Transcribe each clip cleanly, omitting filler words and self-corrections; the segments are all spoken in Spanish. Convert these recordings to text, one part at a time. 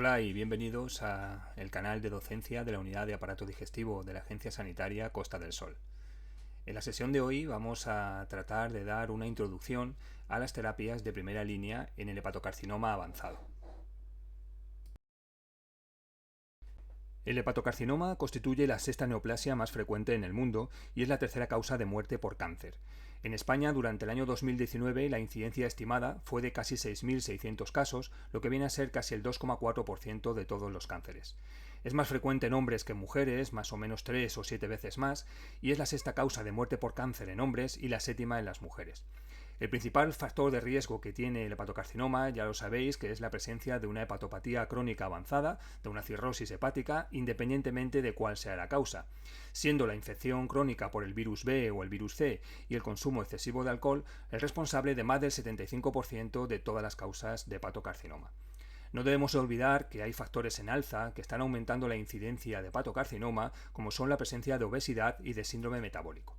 Hola y bienvenidos al canal de docencia de la Unidad de Aparato Digestivo de la Agencia Sanitaria Costa del Sol. En la sesión de hoy vamos a tratar de dar una introducción a las terapias de primera línea en el hepatocarcinoma avanzado. El hepatocarcinoma constituye la sexta neoplasia más frecuente en el mundo y es la tercera causa de muerte por cáncer. En España, durante el año 2019, la incidencia estimada fue de casi 6.600 casos, lo que viene a ser casi el 2,4% de todos los cánceres. Es más frecuente en hombres que en mujeres, más o menos 3 o 7 veces más, y es la sexta causa de muerte por cáncer en hombres y la séptima en las mujeres. El principal factor de riesgo que tiene el hepatocarcinoma, ya lo sabéis, que es la presencia de una hepatopatía crónica avanzada, de una cirrosis hepática, independientemente de cuál sea la causa, siendo la infección crónica por el virus B o el virus C y el consumo excesivo de alcohol el responsable de más del 75% de todas las causas de hepatocarcinoma. No debemos olvidar que hay factores en alza que están aumentando la incidencia de hepatocarcinoma, como son la presencia de obesidad y de síndrome metabólico.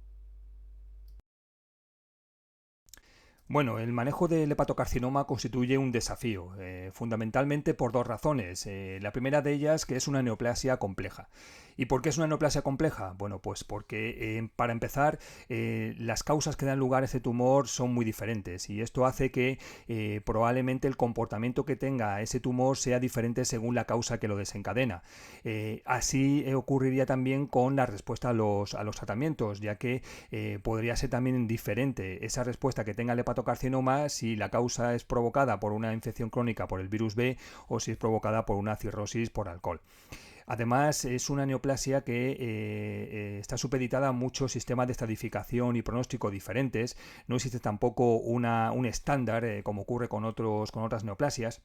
Bueno, el manejo del hepatocarcinoma constituye un desafío, fundamentalmente por dos razones. La primera de ellas, que es una neoplasia compleja. ¿Y por qué es una neoplasia compleja? Bueno, pues porque para empezar, las causas que dan lugar a este tumor son muy diferentes y esto hace que probablemente el comportamiento que tenga ese tumor sea diferente según la causa que lo desencadena. Así ocurriría también con la respuesta a los tratamientos, ya que podría ser también diferente esa respuesta que tenga el hepatocarcinoma si la causa es provocada por una infección crónica por el virus B o si es provocada por una cirrosis por alcohol. Además, es una neoplasia que está supeditada a muchos sistemas de estratificación y pronóstico diferentes. No existe tampoco un estándar como ocurre con otras neoplasias.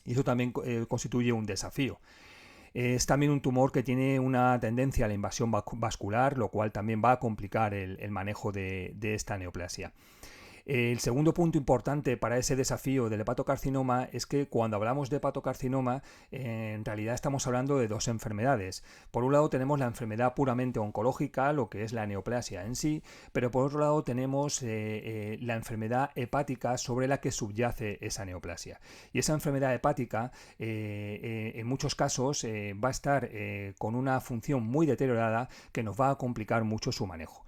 Y eso también constituye un desafío. Es también un tumor que tiene una tendencia a la invasión vascular, lo cual también va a complicar el manejo de esta neoplasia. El segundo punto importante para ese desafío del hepatocarcinoma es que cuando hablamos de hepatocarcinoma, en realidad estamos hablando de dos enfermedades. Por un lado tenemos la enfermedad puramente oncológica, lo que es la neoplasia en sí, pero por otro lado tenemos la enfermedad hepática sobre la que subyace esa neoplasia. Y esa enfermedad hepática, en muchos casos, va a estar con una función muy deteriorada que nos va a complicar mucho su manejo.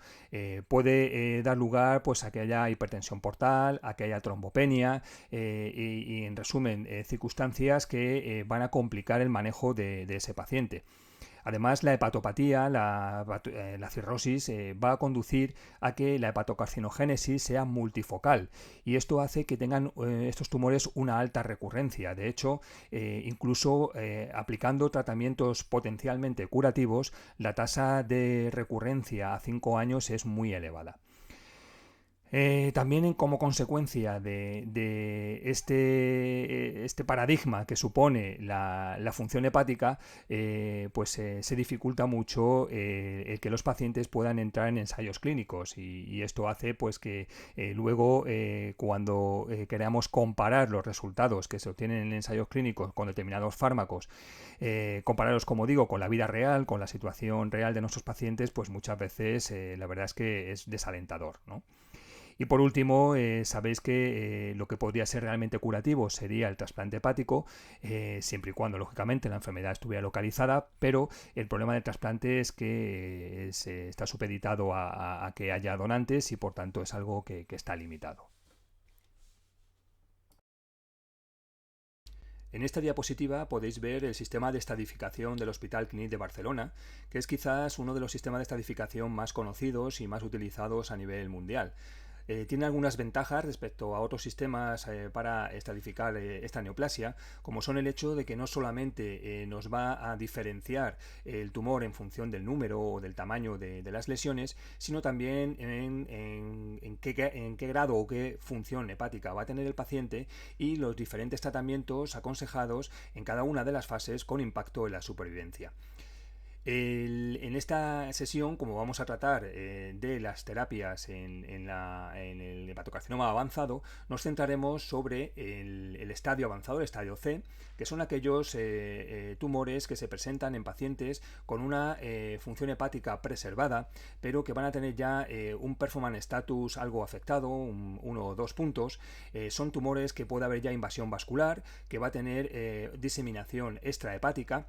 Puede dar lugar pues, a que haya hipertensión portal, a que haya trombopenia y en resumen circunstancias que van a complicar el manejo de ese paciente. Además, la hepatopatía, la cirrosis, va a conducir a que la hepatocarcinogénesis sea multifocal y esto hace que tengan estos tumores una alta recurrencia. De hecho, incluso aplicando tratamientos potencialmente curativos, la tasa de recurrencia a 5 años es muy elevada. También como consecuencia de este paradigma que supone la función hepática, pues se dificulta mucho el que los pacientes puedan entrar en ensayos clínicos y esto hace pues que luego cuando queramos comparar los resultados que se obtienen en ensayos clínicos con determinados fármacos, compararlos, como digo, con la vida real, con la situación real de nuestros pacientes, pues muchas veces la verdad es que es desalentador, ¿no? Y por último, sabéis que lo que podría ser realmente curativo sería el trasplante hepático, siempre y cuando, lógicamente, la enfermedad estuviera localizada, pero el problema del trasplante es que se está supeditado a que haya donantes y, por tanto, es algo que está limitado. En esta diapositiva podéis ver el sistema de estadificación del Hospital Clínic de Barcelona, que es quizás uno de los sistemas de estadificación más conocidos y más utilizados a nivel mundial. Tiene algunas ventajas respecto a otros sistemas para estadificar esta neoplasia, como son el hecho de que no solamente nos va a diferenciar el tumor en función del número o del tamaño de las lesiones, sino también en qué grado o qué función hepática va a tener el paciente y los diferentes tratamientos aconsejados en cada una de las fases con impacto en la supervivencia. En esta sesión, como vamos a tratar de las terapias en el hepatocarcinoma avanzado, nos centraremos sobre el estadio avanzado, el estadio C, que son aquellos tumores que se presentan en pacientes con una función hepática preservada, pero que van a tener ya un performance status algo afectado, 1 o 2 puntos. Son tumores que puede haber ya invasión vascular, que va a tener diseminación extrahepática,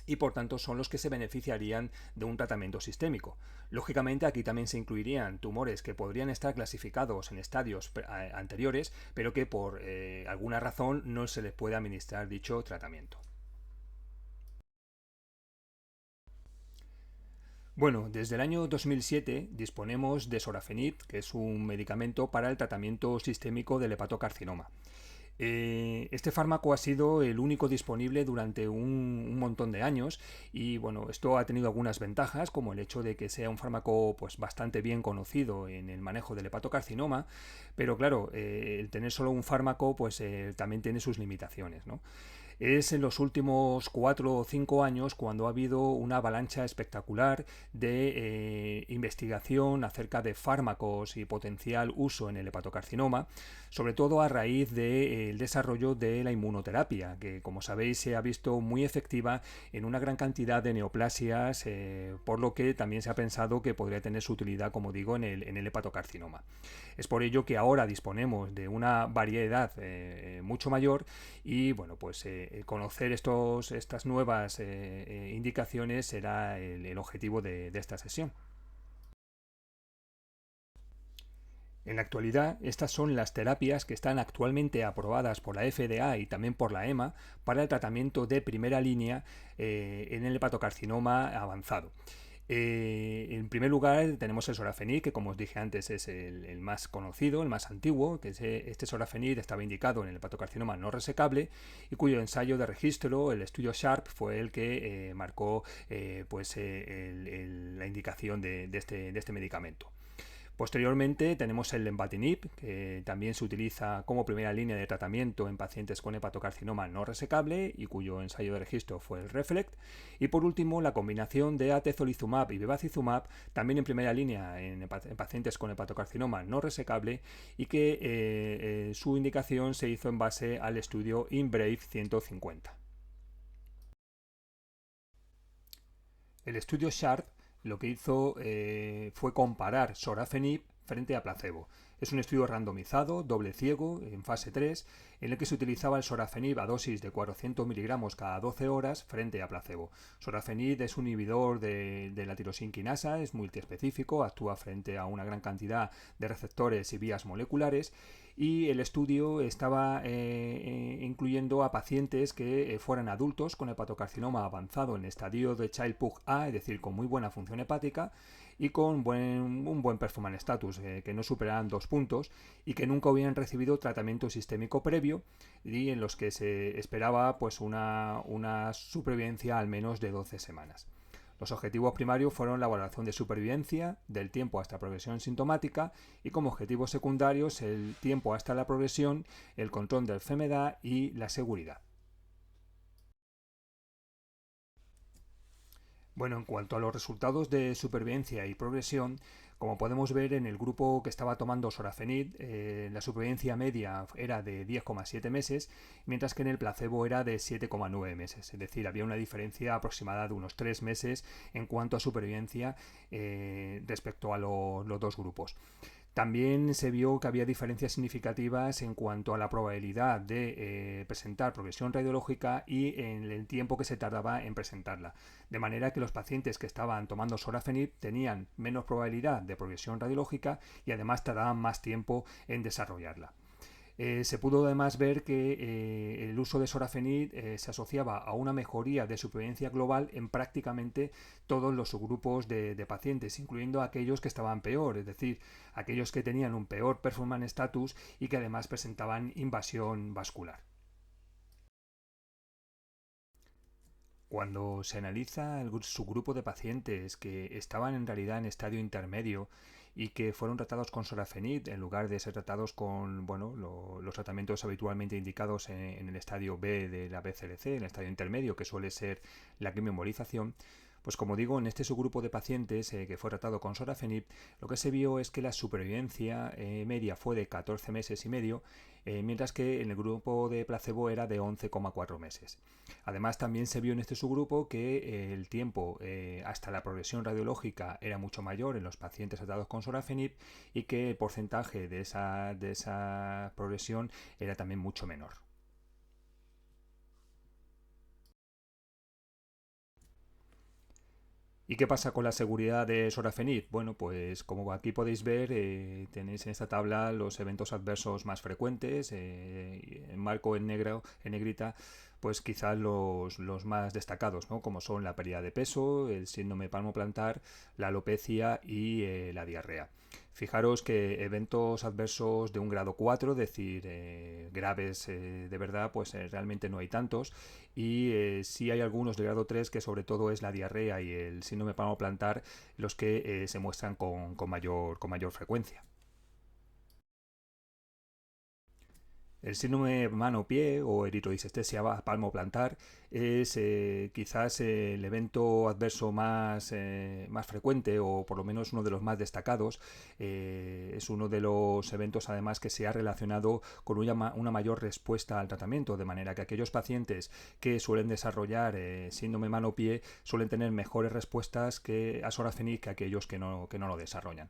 y por tanto son los que se beneficiarían de un tratamiento sistémico. Lógicamente aquí también se incluirían tumores que podrían estar clasificados en estadios anteriores, pero que por alguna razón no se les puede administrar dicho tratamiento. Bueno, desde el año 2007 disponemos de sorafenib, que es un medicamento para el tratamiento sistémico del hepatocarcinoma. Este fármaco ha sido el único disponible durante un montón de años y bueno, esto ha tenido algunas ventajas, como el hecho de que sea un fármaco pues bastante bien conocido en el manejo del hepatocarcinoma, pero claro, el tener solo un fármaco pues también tiene sus limitaciones, ¿no? Es en los últimos 4 o 5 años cuando ha habido una avalancha espectacular de investigación acerca de fármacos y potencial uso en el hepatocarcinoma, sobre todo a raíz del desarrollo de la inmunoterapia, que como sabéis se ha visto muy efectiva en una gran cantidad de neoplasias, por lo que también se ha pensado que podría tener su utilidad, como digo, en el hepatocarcinoma. Es por ello que ahora disponemos de una variedad mucho mayor y bueno, pues conocer estas nuevas indicaciones será el objetivo de esta sesión. En la actualidad, estas son las terapias que están actualmente aprobadas por la FDA y también por la EMA para el tratamiento de primera línea en el hepatocarcinoma avanzado. En primer lugar tenemos el sorafenib, que como os dije antes es el más conocido, el más antiguo, que este sorafenib estaba indicado en el hepatocarcinoma no resecable y cuyo ensayo de registro, el estudio SHARP, fue el que marcó la indicación de este medicamento. Posteriormente tenemos el lenvatinib, que también se utiliza como primera línea de tratamiento en pacientes con hepatocarcinoma no resecable y cuyo ensayo de registro fue el REFLECT. Y por último, la combinación de atezolizumab y bevacizumab, también en primera línea en pacientes con hepatocarcinoma no resecable y que su indicación se hizo en base al estudio IMbrave 150. El estudio SHARP lo que hizo fue comparar sorafenib frente a placebo. Es un estudio randomizado, doble ciego, en fase 3, en el que se utilizaba el sorafenib a dosis de 400 miligramos cada 12 horas frente a placebo. Sorafenib es un inhibidor de la tirosinquinasa, es multiespecífico, actúa frente a una gran cantidad de receptores y vías moleculares, y el estudio estaba incluyendo a pacientes que fueran adultos con hepatocarcinoma avanzado en estadio de Child-Pugh A, es decir, con muy buena función hepática y con un buen performance status, que no superaran 2 puntos y que nunca hubieran recibido tratamiento sistémico previo y en los que se esperaba pues una supervivencia al menos de 12 semanas. Los objetivos primarios fueron la valoración de supervivencia, del tiempo hasta progresión sintomática y como objetivos secundarios el tiempo hasta la progresión, el control de enfermedad y la seguridad. Bueno, en cuanto a los resultados de supervivencia y progresión, como podemos ver en el grupo que estaba tomando sorafenib, la supervivencia media era de 10,7 meses, mientras que en el placebo era de 7,9 meses. Es decir, había una diferencia aproximada de unos 3 meses en cuanto a supervivencia respecto a los dos grupos. También se vio que había diferencias significativas en cuanto a la probabilidad de presentar progresión radiológica y en el tiempo que se tardaba en presentarla. De manera que los pacientes que estaban tomando sorafenib tenían menos probabilidad de progresión radiológica y además tardaban más tiempo en desarrollarla. Se pudo además ver que el uso de sorafenib se asociaba a una mejoría de supervivencia global en prácticamente todos los subgrupos de pacientes, incluyendo aquellos que estaban peor, es decir, aquellos que tenían un peor performance status y que además presentaban invasión vascular. Cuando se analiza el subgrupo de pacientes que estaban en realidad en estadio intermedio y que fueron tratados con sorafenib en lugar de ser tratados con los tratamientos habitualmente indicados en el estadio B de la BCLC, en el estadio intermedio, que suele ser la quimioembolización, Pues como digo, en este subgrupo de pacientes que fue tratado con sorafenib, lo que se vio es que la supervivencia media fue de 14 meses y medio, mientras que en el grupo de placebo era de 11,4 meses. Además, también se vio en este subgrupo que el tiempo hasta la progresión radiológica era mucho mayor en los pacientes tratados con sorafenib y que el porcentaje de esa progresión era también mucho menor. ¿Y qué pasa con la seguridad de sorafenib? Bueno, pues como aquí podéis ver, tenéis en esta tabla los eventos adversos más frecuentes, en marco en negro, en negrita, pues quizás los más destacados, ¿no? Como son la pérdida de peso, el síndrome palmoplantar, la alopecia y la diarrea. Fijaros que eventos adversos de un grado 4, es decir, graves de verdad, pues realmente no hay tantos. Y sí hay algunos de grado 3 que sobre todo es la diarrea y el síndrome palmoplantar los que se muestran con mayor frecuencia. El síndrome mano-pie o eritroidisestesia palmoplantar es quizás el evento adverso más frecuente o por lo menos uno de los más destacados. Es uno de los eventos además que se ha relacionado con una mayor respuesta al tratamiento, de manera que aquellos pacientes que suelen desarrollar síndrome mano-pie suelen tener mejores respuestas a sorafenib que aquellos que no lo desarrollan.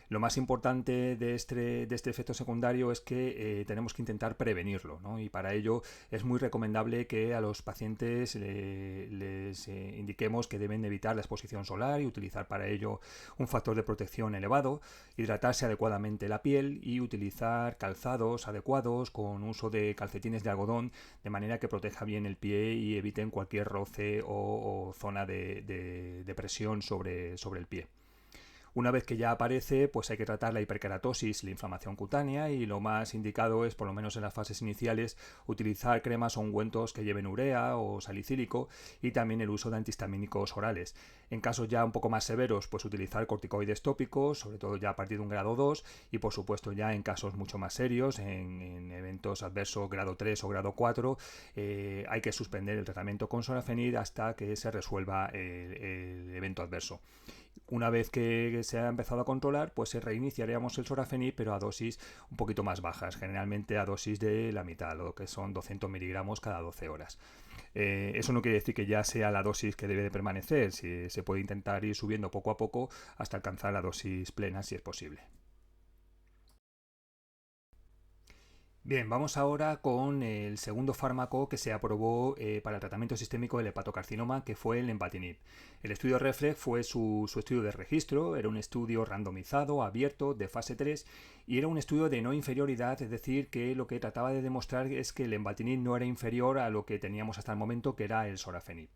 Lo más importante de este efecto secundario es que tenemos que intentar prevenirlo, ¿no? Y para ello es muy recomendable que a los pacientes les indiquemos que deben evitar la exposición solar y utilizar para ello un factor de protección elevado, hidratarse adecuadamente la piel y utilizar calzados adecuados con uso de calcetines de algodón de manera que proteja bien el pie y eviten cualquier roce o zona de presión sobre el pie. Una vez que ya aparece, pues hay que tratar la hiperkeratosis, la inflamación cutánea y lo más indicado es, por lo menos en las fases iniciales, utilizar cremas o ungüentos que lleven urea o salicílico y también el uso de antihistamínicos orales. En casos ya un poco más severos, pues utilizar corticoides tópicos, sobre todo ya a partir de un grado 2 y por supuesto ya en casos mucho más serios, en eventos adversos grado 3 o grado 4, hay que suspender el tratamiento con sorafenib hasta que se resuelva el evento adverso. Una vez que se ha empezado a controlar, pues reiniciaríamos el sorafenib, pero a dosis un poquito más bajas, generalmente a dosis de la mitad, lo que son 200 miligramos cada 12 horas. Eso no quiere decir que ya sea la dosis que debe de permanecer, si se puede intentar ir subiendo poco a poco hasta alcanzar la dosis plena si es posible. Bien, vamos ahora con el segundo fármaco que se aprobó para el tratamiento sistémico del hepatocarcinoma, que fue el lenvatinib. El estudio REFLEX fue su estudio de registro, era un estudio randomizado, abierto, de fase 3, y era un estudio de no inferioridad, es decir, que lo que trataba de demostrar es que el lenvatinib no era inferior a lo que teníamos hasta el momento, que era el sorafenib.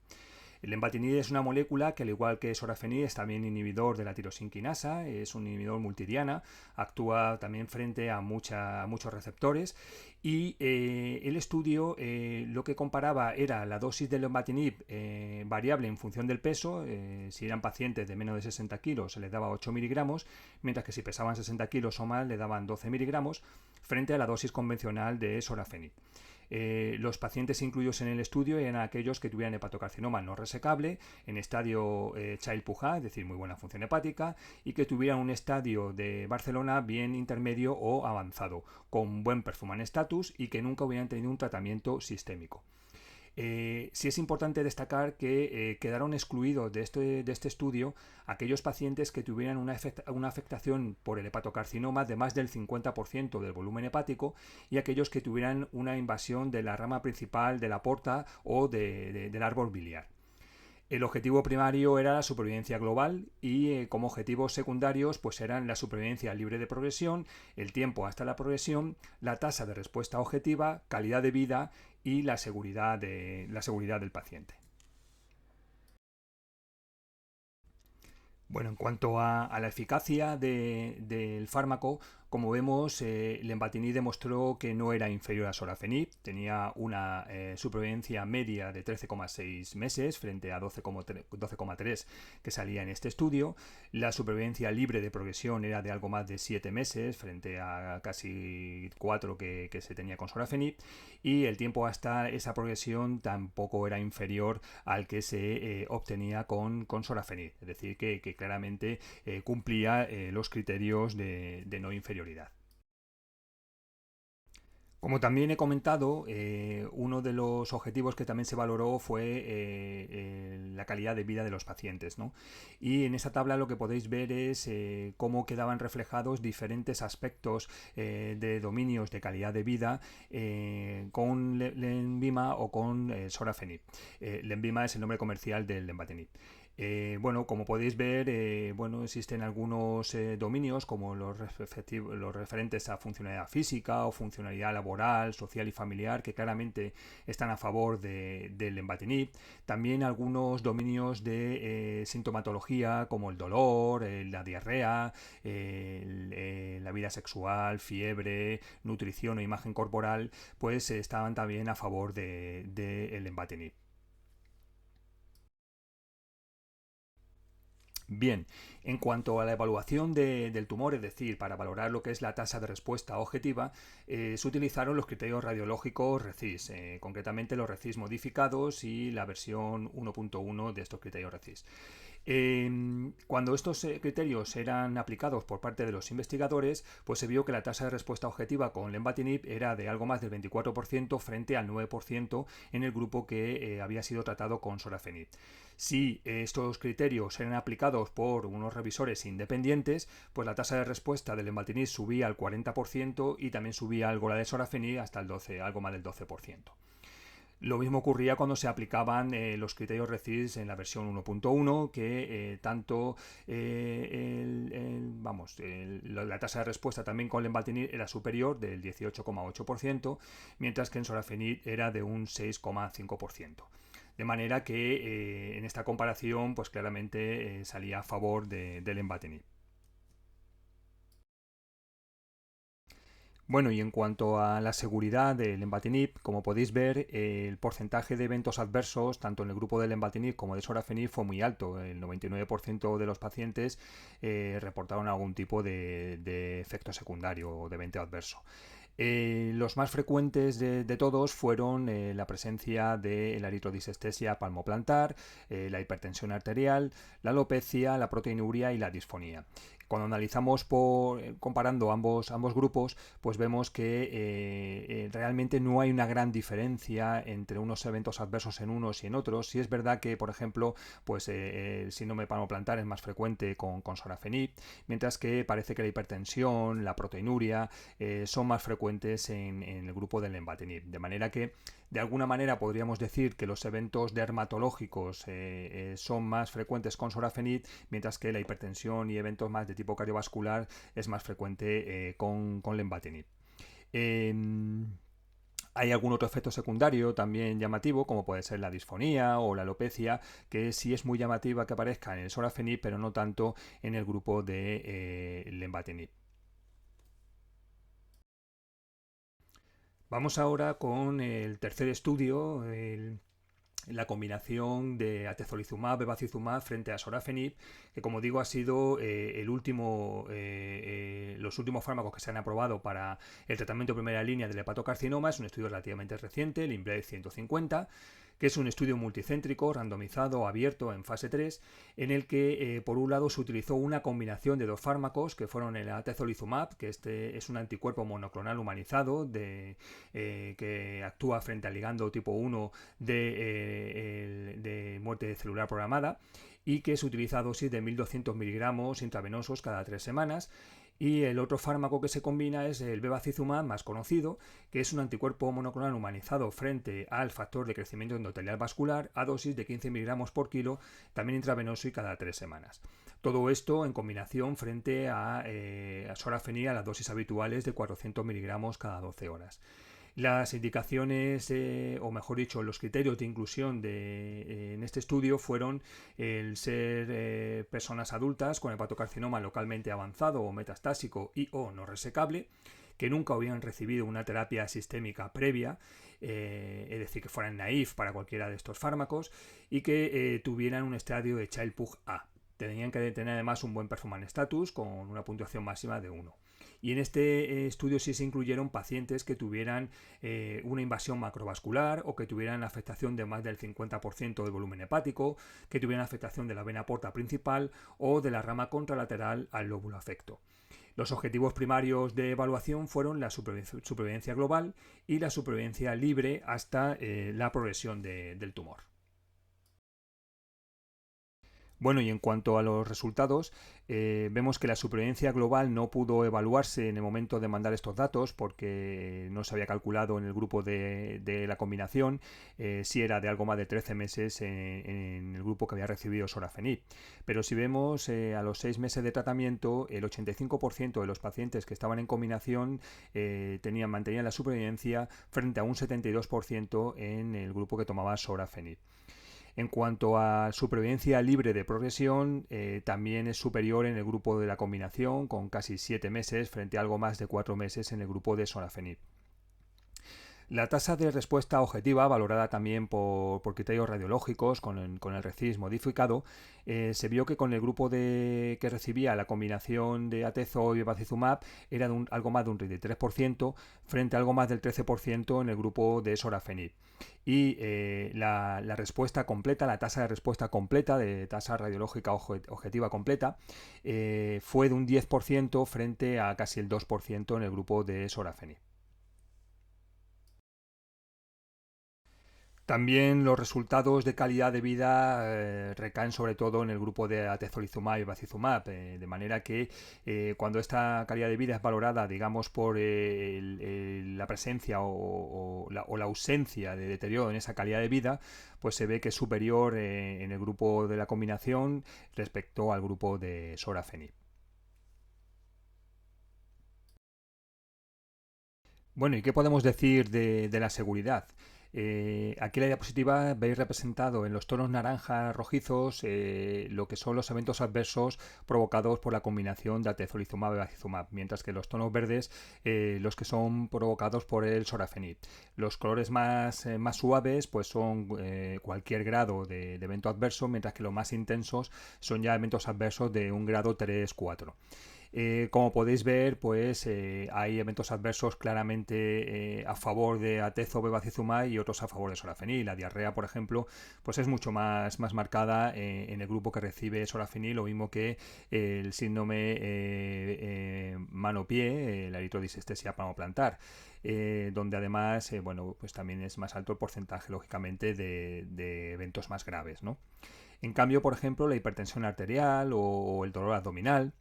El lenvatinib es una molécula que, al igual que sorafenib, es también inhibidor de la tirosinquinasa, es un inhibidor multidiana, actúa también frente a muchos receptores y el estudio lo que comparaba era la dosis de lenvatinib variable en función del peso. Si eran pacientes de menos de 60 kilos se les daba 8 miligramos, mientras que si pesaban 60 kilos o más le daban 12 miligramos frente a la dosis convencional de sorafenib. Los pacientes incluidos en el estudio eran aquellos que tuvieran hepatocarcinoma no resecable, en estadio Child-Pugh, es decir, muy buena función hepática, y que tuvieran un estadio de Barcelona bien intermedio o avanzado, con buen perfuman status y que nunca hubieran tenido un tratamiento sistémico. Sí es importante destacar que quedaron excluidos de este estudio aquellos pacientes que tuvieran una afectación por el hepatocarcinoma de más del 50% del volumen hepático y aquellos que tuvieran una invasión de la rama principal de la porta o del árbol biliar. El objetivo primario era la supervivencia global y como objetivos secundarios pues eran la supervivencia libre de progresión, el tiempo hasta la progresión, la tasa de respuesta objetiva, calidad de vida y la seguridad del paciente. Bueno, en cuanto a la eficacia del fármaco, Como vemos, lenvatinib demostró que no era inferior a sorafenib, tenía una supervivencia media de 13,6 meses frente a 12,3 que salía en este estudio. La supervivencia libre de progresión era de algo más de 7 meses frente a casi 4 que se tenía con sorafenib, y el tiempo hasta esa progresión tampoco era inferior al que se obtenía con sorafenib, es decir, que claramente cumplía los criterios de no inferioridad. Como también he comentado, uno de los objetivos que también se valoró fue la calidad de vida de los pacientes, ¿no? Y en esa tabla lo que podéis ver es cómo quedaban reflejados diferentes aspectos de dominios de calidad de vida con Lenvima o con sorafenib. Lenvima es el nombre comercial del lenvatinib. Bueno, como podéis ver, bueno, existen algunos dominios como los referentes a funcionalidad física o funcionalidad laboral, social y familiar, que claramente están a favor del lenvatinib. También algunos dominios de sintomatología como el dolor, la diarrea, la vida sexual, fiebre, nutrición o imagen corporal, pues estaban también a favor del lenvatinib. Bien, en cuanto a la evaluación del tumor, es decir, para valorar lo que es la tasa de respuesta objetiva, se utilizaron los criterios radiológicos RECIS, concretamente los RECIS modificados y la versión 1.1 de estos criterios RECIS. Cuando estos criterios eran aplicados por parte de los investigadores, pues se vio que la tasa de respuesta objetiva con lenvatinib era de algo más del 24% frente al 9% en el grupo que había sido tratado con sorafenib. Si estos criterios eran aplicados por unos revisores independientes, pues la tasa de respuesta del lenvatinib subía al 40% y también subía algo la de sorafenib hasta el 12, algo más del 12%. Lo mismo ocurría cuando se aplicaban los criterios RECIS en la versión 1.1, que tanto la tasa de respuesta también con lenvatinib era superior del 18,8%, mientras que en sorafenib era de un 6,5%. De manera que en esta comparación pues claramente salía a favor del lenvatinib. Bueno, y en cuanto a la seguridad del lenvatinib, como podéis ver, el porcentaje de eventos adversos, tanto en el grupo del lenvatinib como de sorafenib, fue muy alto. El 99% de los pacientes reportaron algún tipo de efecto secundario o de evento adverso. Los más frecuentes de todos fueron la presencia de la eritrodisestesia palmoplantar, la hipertensión arterial, la alopecia, la proteinuria y la disfonía. Cuando analizamos comparando ambos grupos, pues vemos que realmente no hay una gran diferencia entre unos eventos adversos en unos y en otros. Sí es verdad que, por ejemplo, pues el síndrome palmoplantar es más frecuente con sorafenib, mientras que parece que la hipertensión, la proteinuria son más frecuentes en el grupo del lenvatinib. De manera que de alguna manera podríamos decir que los eventos dermatológicos son más frecuentes con sorafenib, mientras que la hipertensión y eventos más de tipo cardiovascular es más frecuente con lenvatinib. Hay algún otro efecto secundario también llamativo, como puede ser la disfonía o la alopecia, que sí es muy llamativa que aparezca en el sorafenib, pero no tanto en el grupo de lenvatinib. Vamos ahora con el tercer estudio, la combinación de atezolizumab, bevacizumab frente a sorafenib, que como digo ha sido los últimos fármacos que se han aprobado para el tratamiento de primera línea del hepatocarcinoma. Es un estudio relativamente reciente, el IMbrave 150, que es un estudio multicéntrico, randomizado, abierto en fase 3, en el que por un lado se utilizó una combinación de dos fármacos que fueron el atezolizumab, que este es un anticuerpo monoclonal humanizado que actúa frente al ligando tipo 1 de muerte celular programada, y que se utiliza a dosis de 1200 miligramos intravenosos cada 3 semanas. Y el otro fármaco que se combina es el bevacizumab, más conocido, que es un anticuerpo monoclonal humanizado frente al factor de crecimiento endotelial vascular a dosis de 15 miligramos por kilo, también intravenoso y cada 3 semanas. Todo esto en combinación frente a sorafenib a las dosis habituales de 400 miligramos cada 12 horas. Las indicaciones, o mejor dicho, los criterios de inclusión en este estudio fueron el ser personas adultas con hepatocarcinoma localmente avanzado o metastásico y o no resecable, que nunca habían recibido una terapia sistémica previa, es decir, que fueran naif para cualquiera de estos fármacos, y que tuvieran un estadio de Child-Pugh A. Tenían que tener además un buen performance status con una puntuación máxima de 1. Y en este estudio sí se incluyeron pacientes que tuvieran una invasión macrovascular o que tuvieran afectación de más del 50% del volumen hepático, que tuvieran afectación de la vena porta principal o de la rama contralateral al lóbulo afecto. Los objetivos primarios de evaluación fueron la supervivencia global y la supervivencia libre hasta la progresión del tumor. Bueno, y en cuanto a los resultados, vemos que la supervivencia global no pudo evaluarse en el momento de mandar estos datos porque no se había calculado en el grupo de la combinación si era de algo más de 13 meses en el grupo que había recibido sorafenib. Pero si vemos a los 6 meses de tratamiento, el 85% de los pacientes que estaban en combinación mantenían la supervivencia frente a un 72% en el grupo que tomaba sorafenib. En cuanto a supervivencia libre de progresión, también es superior en el grupo de la combinación, con casi 7 meses frente a algo más de 4 meses en el grupo de sorafenib. La tasa de respuesta objetiva, valorada también por criterios radiológicos con el RECIST modificado, se vio que con el grupo que recibía la combinación de atezo y bevacizumab era de algo más de un 33% frente a algo más del 13% en el grupo de sorafenib. Y la respuesta completa, la tasa de respuesta completa, de tasa radiológica objetiva completa, fue de un 10% frente a casi el 2% en el grupo de sorafenib. También los resultados de calidad de vida recaen sobre todo en el grupo de atezolizumab y bevacizumab, de manera que cuando esta calidad de vida es valorada, digamos, por la presencia o la ausencia de deterioro en esa calidad de vida, pues se ve que es superior en el grupo de la combinación respecto al grupo de sorafenib. Bueno, ¿y qué podemos decir de la seguridad? Aquí en la diapositiva veis representado en los tonos naranjas rojizos lo que son los eventos adversos provocados por la combinación de atezolizumab y bevacizumab, mientras que los tonos verdes los que son provocados por el sorafenib. Los colores más suaves pues son cualquier grado de evento adverso, mientras que los más intensos son ya eventos adversos de un grado 3-4. Como podéis ver, pues hay eventos adversos claramente a favor de atezo bevacizumab y otros a favor de sorafenib. La diarrea, por ejemplo, pues es mucho más marcada en el grupo que recibe sorafenib, lo mismo que el síndrome mano-pie, la eritrodisestesia palmoplantar. Donde además, bueno, pues también es más alto el porcentaje, lógicamente, de eventos más graves, ¿no? En cambio, por ejemplo, la hipertensión arterial o el dolor abdominal,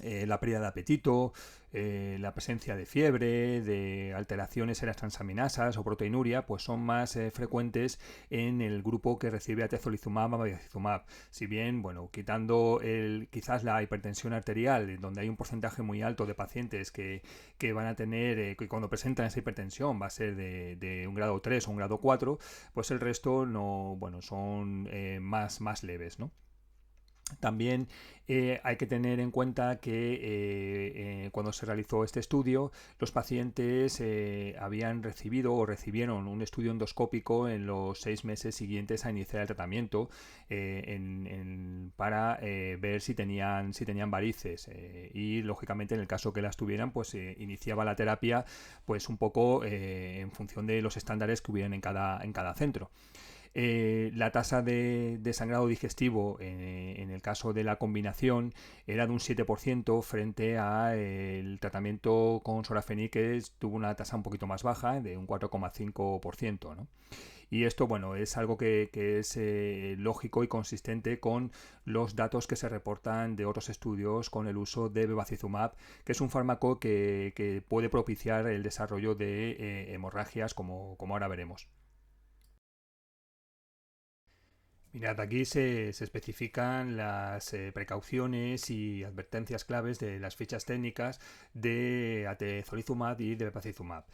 la pérdida de apetito, la presencia de fiebre, de alteraciones en las transaminasas o proteinuria, pues son más frecuentes en el grupo que recibe atezolizumab o bevacizumab. Si bien, bueno, quitando quizás la hipertensión arterial, donde hay un porcentaje muy alto de pacientes que van a tener, que cuando presentan esa hipertensión va a ser de un grado 3 o un grado 4, pues el resto no, bueno, son más leves, ¿no? También hay que tener en cuenta que cuando se realizó este estudio, los pacientes habían recibido o recibieron un estudio endoscópico en los 6 meses siguientes a iniciar el tratamiento para ver si tenían varices y lógicamente en el caso que las tuvieran, pues iniciaba la terapia pues un poco en función de los estándares que hubieran en cada centro. La tasa de sangrado digestivo en el caso de la combinación era de un 7% frente al tratamiento con sorafenib, que tuvo una tasa un poquito más baja, de un 4,5%, ¿no? Y esto, bueno, es algo que es lógico y consistente con los datos que se reportan de otros estudios con el uso de bevacizumab, que es un fármaco que puede propiciar el desarrollo de hemorragias, como ahora veremos. Mirad, aquí se especifican las precauciones y advertencias claves de las fichas técnicas de atezolizumab y de bevacizumab.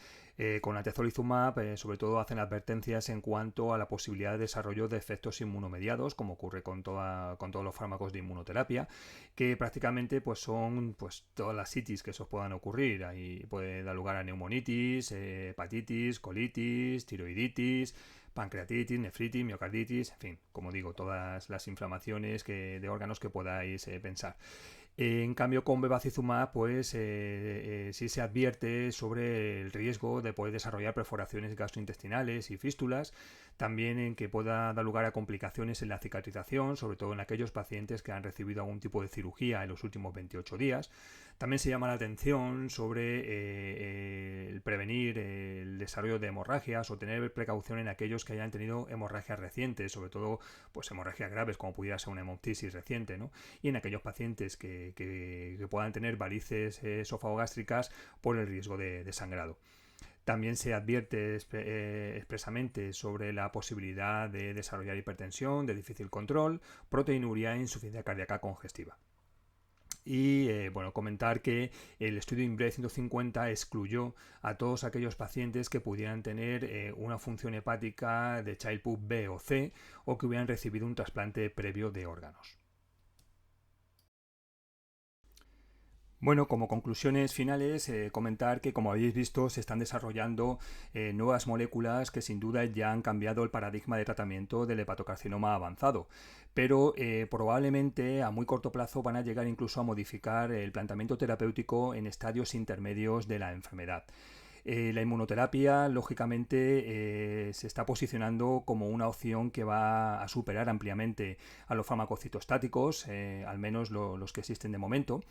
Con atezolizumab, sobre todo, hacen advertencias en cuanto a la posibilidad de desarrollo de efectos inmunomediados, como ocurre con todos los fármacos de inmunoterapia, que prácticamente pues, son pues, todas las itis que eso puedan ocurrir. Ahí puede dar lugar a neumonitis, hepatitis, colitis, tiroiditis, pancreatitis, nefritis, miocarditis, en fin, como digo, todas las inflamaciones de órganos que podáis pensar. En cambio, con bevacizumab, pues sí se advierte sobre el riesgo de poder desarrollar perforaciones gastrointestinales y fístulas, también en que pueda dar lugar a complicaciones en la cicatrización, sobre todo en aquellos pacientes que han recibido algún tipo de cirugía en los últimos 28 días. También se llama la atención sobre el prevenir el desarrollo de hemorragias o tener precaución en aquellos que hayan tenido hemorragias recientes, sobre todo pues hemorragias graves como pudiera ser una hemoptisis reciente, ¿no? Y en aquellos pacientes que puedan tener varices esofagogástricas por el riesgo de sangrado. También se advierte expresamente sobre la posibilidad de desarrollar hipertensión de difícil control, proteinuria e insuficiencia cardíaca congestiva. Y bueno, comentar que el estudio INBRE 150 excluyó a todos aquellos pacientes que pudieran tener una función hepática de Child-Pugh B o C o que hubieran recibido un trasplante previo de órganos. Bueno, como conclusiones finales, comentar que, como habéis visto, se están desarrollando nuevas moléculas que sin duda ya han cambiado el paradigma de tratamiento del hepatocarcinoma avanzado, pero probablemente a muy corto plazo van a llegar incluso a modificar el planteamiento terapéutico en estadios intermedios de la enfermedad. La inmunoterapia, lógicamente, se está posicionando como una opción que va a superar ampliamente a los fármacos citostáticos, al menos los que existen de momento.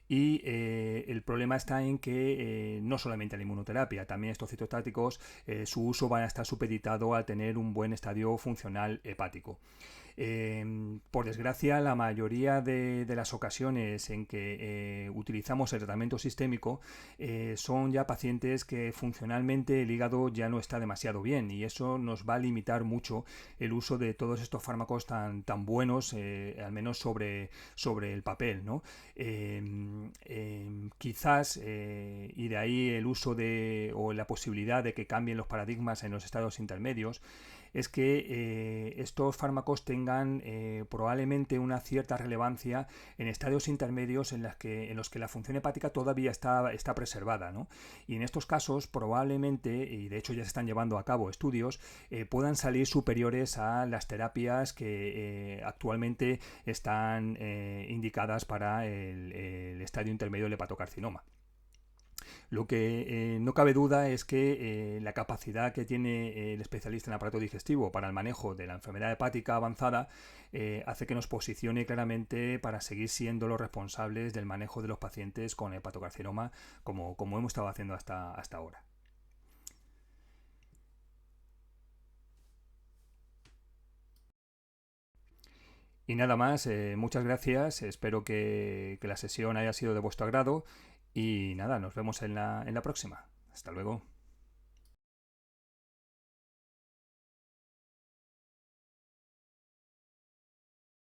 Y el problema está en que no solamente la inmunoterapia, también estos citostáticos, su uso va a estar supeditado a tener un buen estadio funcional hepático. Por desgracia, la mayoría de las ocasiones en que utilizamos el tratamiento sistémico son ya pacientes que funcionalmente el hígado ya no está demasiado bien y eso nos va a limitar mucho el uso de todos estos fármacos tan buenos, al menos sobre el papel, ¿no? Quizás, y de ahí el uso o la posibilidad de que cambien los paradigmas en los estados intermedios, es que estos fármacos tengan probablemente una cierta relevancia en estadios intermedios en los que la función hepática todavía está preservada, ¿no? Y en estos casos probablemente, y de hecho ya se están llevando a cabo estudios, puedan salir superiores a las terapias que actualmente están indicadas para el estadio intermedio del hepatocarcinoma. Lo que no cabe duda es que la capacidad que tiene el especialista en aparato digestivo para el manejo de la enfermedad hepática avanzada hace que nos posicione claramente para seguir siendo los responsables del manejo de los pacientes con hepatocarcinoma como hemos estado haciendo hasta ahora. Y nada más, muchas gracias, espero que la sesión haya sido de vuestro agrado y nada, nos vemos en la próxima. Hasta luego.